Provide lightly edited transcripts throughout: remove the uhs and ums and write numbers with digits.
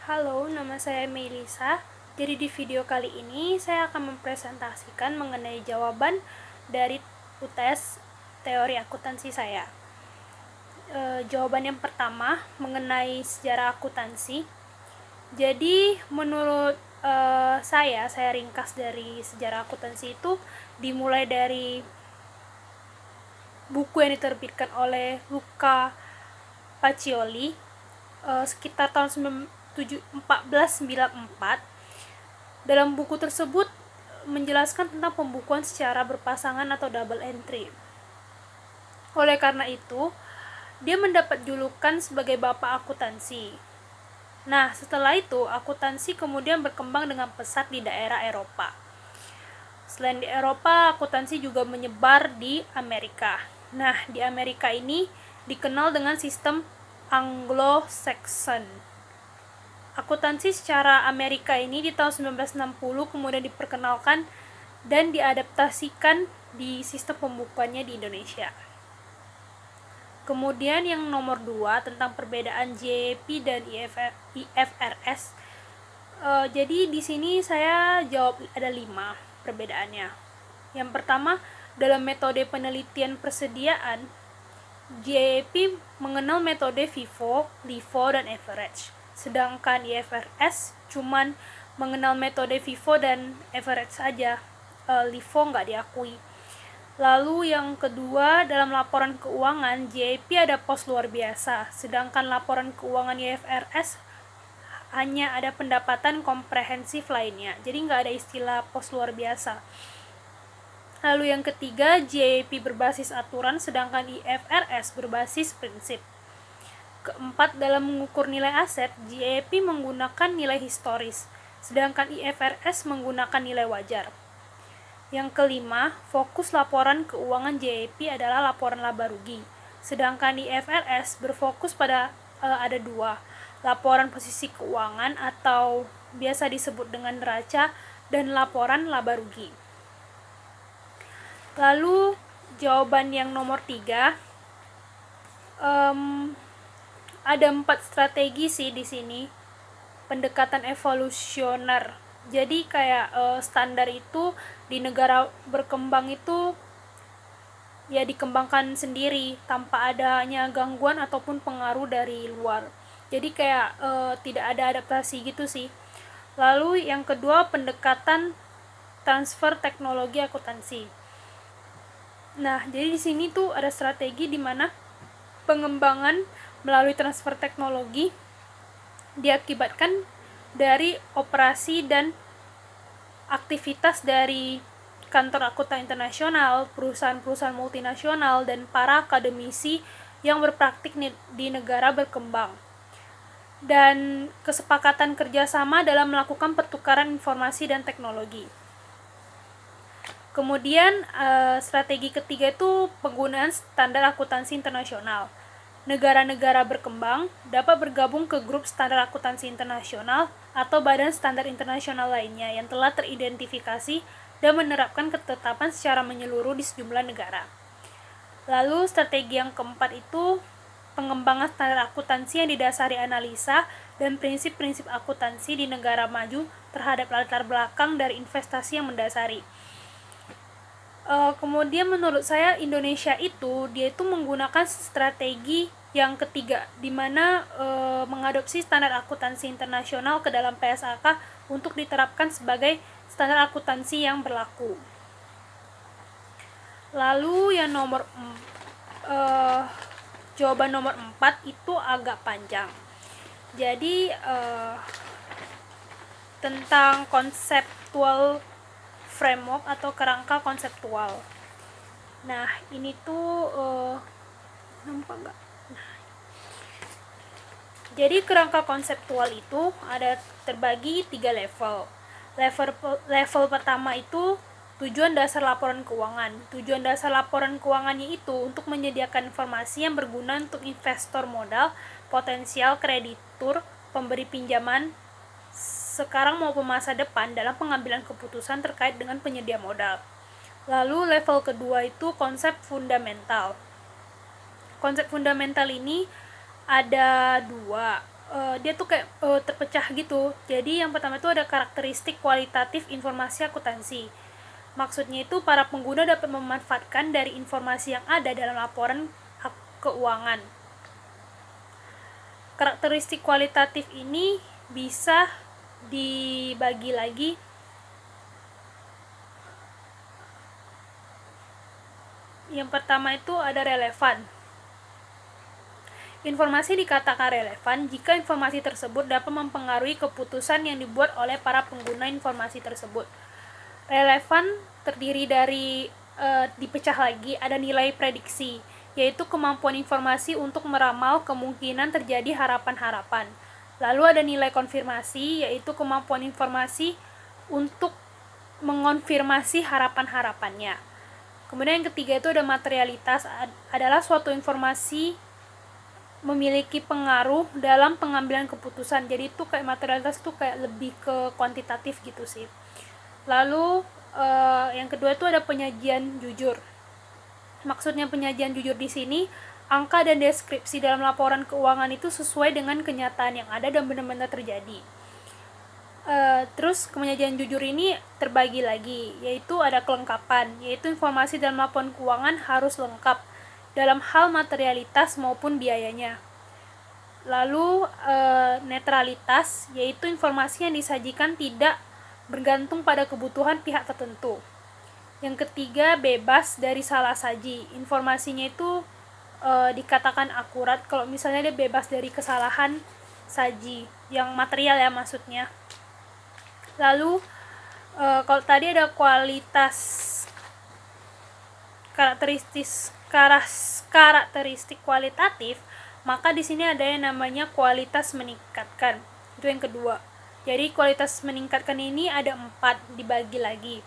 Halo, nama saya Melisa. Jadi di video kali ini saya akan mempresentasikan mengenai jawaban dari UTS teori akuntansi saya. Jawaban yang pertama mengenai sejarah akuntansi. Jadi menurut saya ringkas dari sejarah akuntansi itu dimulai dari buku yang diterbitkan oleh Luca Pacioli sekitar tahun 1494. Dalam buku tersebut menjelaskan tentang pembukuan secara berpasangan atau double entry. Oleh karena itu, dia mendapat julukan sebagai Bapak Akuntansi. Nah, setelah itu, akuntansi kemudian berkembang dengan pesat di daerah Eropa. Selain di Eropa, akuntansi juga menyebar di Amerika. Nah, di Amerika ini dikenal dengan sistem Anglo-Saxon. Akuntansi secara Amerika ini di tahun 1960 kemudian diperkenalkan dan diadaptasikan di sistem pembukuannya di Indonesia. Kemudian yang nomor 2 tentang perbedaan JEP dan IFRS. Jadi di sini saya jawab ada 5 perbedaannya. Yang pertama, dalam metode penelitian persediaan, JEP mengenal metode FIFO, LIFO, dan average. Sedangkan IFRS cuman mengenal metode FIFO dan average saja. LIFO nggak diakui. Lalu yang kedua, dalam laporan keuangan, JEP ada pos luar biasa, sedangkan laporan keuangan IFRS hanya ada pendapatan komprehensif lainnya. Jadi nggak ada istilah pos luar biasa. Lalu yang ketiga, JEP berbasis aturan, sedangkan IFRS berbasis prinsip. Keempat, dalam mengukur nilai aset, JEP menggunakan nilai historis, sedangkan IFRS menggunakan nilai wajar. Yang kelima, fokus laporan keuangan JEP adalah laporan laba rugi, sedangkan IFRS berfokus pada ada 2, laporan posisi keuangan atau biasa disebut dengan neraca dan laporan laba rugi. Lalu jawaban yang nomor 3, ada 4 strategi sih di sini. Pendekatan evolusioner. Jadi kayak standar itu di negara berkembang itu ya dikembangkan sendiri tanpa adanya gangguan ataupun pengaruh dari luar. Jadi kayak tidak ada adaptasi gitu sih. Lalu yang kedua, pendekatan transfer teknologi akuntansi. Nah, jadi di sini tuh ada strategi di mana pengembangan melalui transfer teknologi diakibatkan dari operasi dan aktivitas dari kantor akuntan internasional, perusahaan-perusahaan multinasional, dan para akademisi yang berpraktik di negara berkembang. Dan kesepakatan kerjasama dalam melakukan pertukaran informasi dan teknologi. Kemudian strategi ketiga itu penggunaan standar akuntansi internasional. Negara-negara berkembang dapat bergabung ke grup standar akuntansi internasional atau badan standar internasional lainnya yang telah teridentifikasi dan menerapkan ketetapan secara menyeluruh di sejumlah negara. Lalu strategi yang keempat itu pengembangan standar akuntansi yang didasari analisa dan prinsip-prinsip akuntansi di negara maju terhadap latar belakang dari investasi yang mendasari. Kemudian menurut saya Indonesia itu dia itu menggunakan strategi yang ketiga, di mana mengadopsi standar akuntansi internasional ke dalam PSAK untuk diterapkan sebagai standar akuntansi yang berlaku. Lalu yang jawaban nomor 4 itu agak panjang. Jadi tentang konseptual framework atau kerangka konseptual. Nah, ini tuh nampak nggak? Nah, jadi kerangka konseptual itu ada terbagi 3 level. Level pertama itu tujuan dasar laporan keuangan. Tujuan dasar laporan keuangannya itu untuk menyediakan informasi yang berguna untuk investor modal, potensial kreditur, pemberi pinjaman sekarang maupun masa depan dalam pengambilan keputusan terkait dengan penyedia modal. Lalu level kedua itu konsep fundamental. Konsep fundamental ini ada 2. dia tuh kayak terpecah gitu. Jadi yang pertama itu ada karakteristik kualitatif informasi akuntansi. Maksudnya itu para pengguna dapat memanfaatkan dari informasi yang ada dalam laporan keuangan. Karakteristik kualitatif ini bisa dibagi lagi. Yang pertama itu ada relevan. Informasi dikatakan relevan jika informasi tersebut dapat mempengaruhi keputusan yang dibuat oleh para pengguna informasi tersebut. Relevan terdiri dari dipecah lagi, ada nilai prediksi, yaitu kemampuan informasi untuk meramal kemungkinan terjadi harapan-harapan. Lalu ada nilai konfirmasi, yaitu kemampuan informasi untuk mengonfirmasi harapan-harapannya. Kemudian yang ketiga itu ada materialitas, adalah suatu informasi memiliki pengaruh dalam pengambilan keputusan. Jadi itu kayak materialitas itu kayak lebih ke kuantitatif gitu sih. Lalu yang kedua itu ada penyajian jujur. Maksudnya penyajian jujur di sini, angka dan deskripsi dalam laporan keuangan itu sesuai dengan kenyataan yang ada dan benar-benar terjadi. Terus penyajian jujur ini terbagi lagi, yaitu ada kelengkapan, yaitu informasi dalam laporan keuangan harus lengkap dalam hal materialitas maupun biayanya. Lalu netralitas, yaitu informasi yang disajikan tidak bergantung pada kebutuhan pihak tertentu. Yang ketiga, bebas dari salah saji. Informasinya itu dikatakan akurat kalau misalnya dia bebas dari kesalahan saji yang material ya maksudnya. Lalu kalau tadi ada kualitas karakteristik kualitatif, maka di sini ada yang namanya kualitas meningkatkan. Itu yang kedua. Jadi kualitas meningkatkan ini ada 4, dibagi lagi.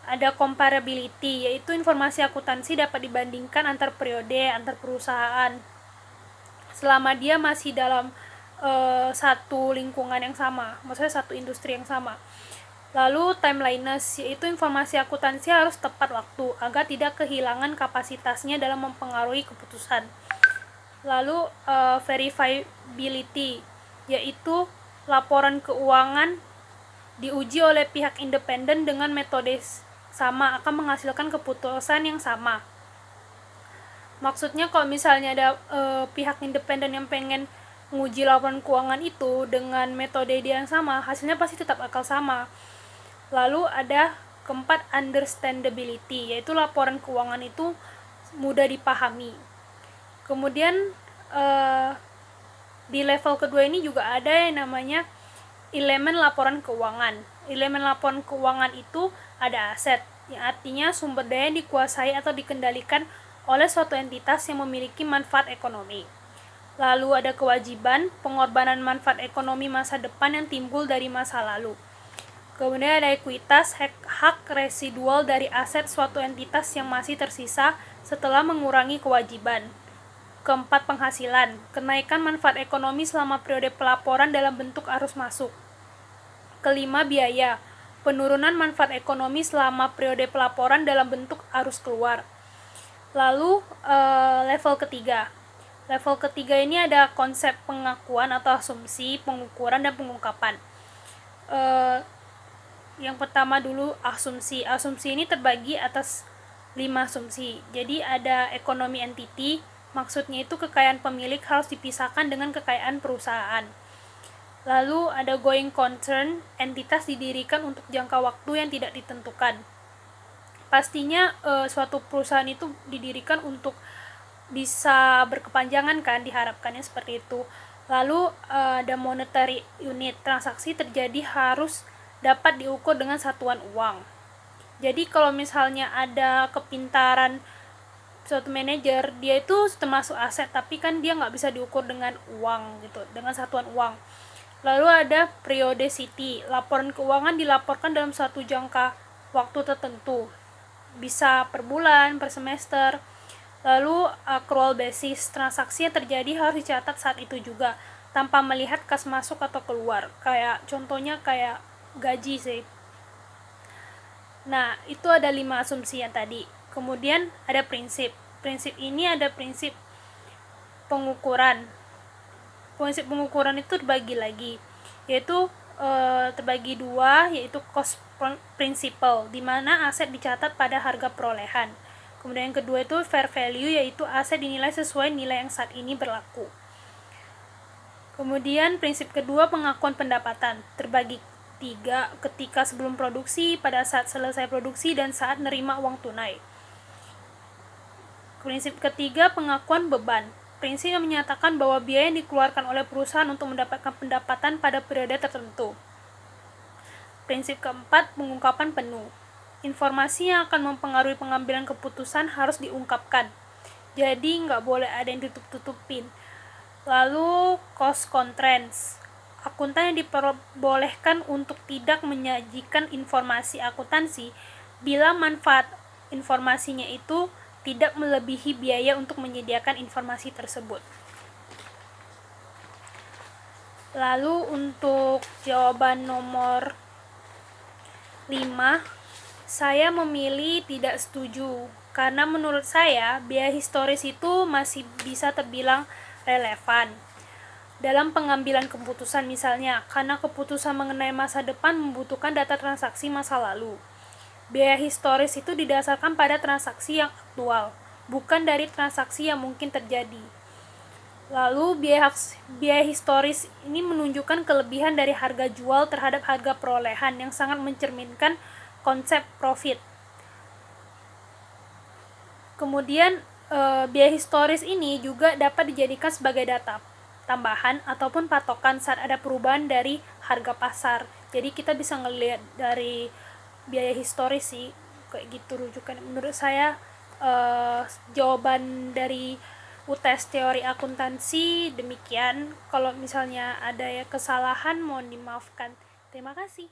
Ada comparability, yaitu informasi akuntansi dapat dibandingkan antar periode, antar perusahaan selama dia masih dalam satu lingkungan yang sama, maksudnya satu industri yang sama. Lalu timeliness, yaitu informasi akuntansi harus tepat waktu agar tidak kehilangan kapasitasnya dalam mempengaruhi keputusan. Lalu verifiability, yaitu laporan keuangan diuji oleh pihak independen dengan metode sama akan menghasilkan keputusan yang sama. Maksudnya kalau misalnya ada pihak independen yang pengen menguji laporan keuangan itu dengan metode dia yang sama, hasilnya pasti tetap akan sama. Lalu ada keempat, understandability, yaitu laporan keuangan itu mudah dipahami. Kemudian di level kedua ini juga ada yang namanya elemen laporan keuangan. Elemen laporan keuangan itu ada aset, yang artinya sumber daya yang dikuasai atau dikendalikan oleh suatu entitas yang memiliki manfaat ekonomi. Lalu ada kewajiban, pengorbanan manfaat ekonomi masa depan yang timbul dari masa lalu. Kemudian ada ekuitas, hak residual dari aset suatu entitas yang masih tersisa setelah mengurangi kewajiban. Keempat, penghasilan, kenaikan manfaat ekonomi selama periode pelaporan dalam bentuk arus masuk. Kelima, biaya, penurunan manfaat ekonomi selama periode pelaporan dalam bentuk arus keluar. Lalu level ketiga. Level ketiga ini ada konsep pengakuan atau asumsi, pengukuran, dan pengungkapan. Yang pertama dulu asumsi. Asumsi ini terbagi atas 5 asumsi. Jadi ada ekonomi entity, maksudnya itu kekayaan pemilik harus dipisahkan dengan kekayaan perusahaan. Lalu ada going concern, entitas didirikan untuk jangka waktu yang tidak ditentukan. Pastinya suatu perusahaan itu didirikan untuk bisa berkepanjangan kan, diharapkannya seperti itu. Lalu ada monetary unit, transaksi terjadi harus dapat diukur dengan satuan uang. Jadi kalau misalnya ada kepintaran suatu manajer, dia itu termasuk aset, tapi kan dia nggak bisa diukur dengan uang gitu, dengan satuan uang. Lalu ada periodicity, laporan keuangan dilaporkan dalam suatu jangka waktu tertentu, bisa per bulan, per semester. Lalu accrual basis, transaksi yang terjadi harus dicatat saat itu juga, tanpa melihat kas masuk atau keluar. Kayak contohnya kayak gaji sih. Nah, itu ada 5 asumsi yang tadi. Kemudian ada prinsip. Prinsip ini ada prinsip pengukuran. prinsip pengukuran itu terbagi lagi, yaitu terbagi dua, yaitu cost principle, di mana aset dicatat pada harga perolehan. Kemudian yang kedua itu fair value, yaitu aset dinilai sesuai nilai yang saat ini berlaku. Kemudian prinsip kedua pengakuan pendapatan, terbagi tiga, ketika sebelum produksi, pada saat selesai produksi, dan saat nerima uang tunai. Prinsip ketiga pengakuan beban, prinsip yang menyatakan bahwa biaya yang dikeluarkan oleh perusahaan untuk mendapatkan pendapatan pada periode tertentu. Prinsip keempat pengungkapan penuh, informasi yang akan mempengaruhi pengambilan keputusan harus diungkapkan, jadi nggak boleh ada yang tutup-tutupin. Lalu cost constraints, akuntan yang diperbolehkan untuk tidak menyajikan informasi akuntansi bila manfaat informasinya itu tidak melebihi biaya untuk menyediakan informasi tersebut. Lalu untuk jawaban nomor 5, saya memilih tidak setuju, karena menurut saya biaya historis itu masih bisa terbilang relevan dalam pengambilan keputusan, misalnya karena keputusan mengenai masa depan membutuhkan data transaksi masa lalu. Biaya historis itu didasarkan pada transaksi yang aktual, bukan dari transaksi yang mungkin terjadi. Lalu biaya historis ini menunjukkan kelebihan dari harga jual terhadap harga perolehan yang sangat mencerminkan konsep profit. Kemudian biaya historis ini juga dapat dijadikan sebagai data tambahan ataupun patokan saat ada perubahan dari harga pasar. Jadi kita bisa ngelihat dari biaya historis sih, kayak gitu rujukan. Menurut saya jawaban dari UTS teori akuntansi demikian. Kalau misalnya ada ya kesalahan mohon dimaafkan. Terima kasih.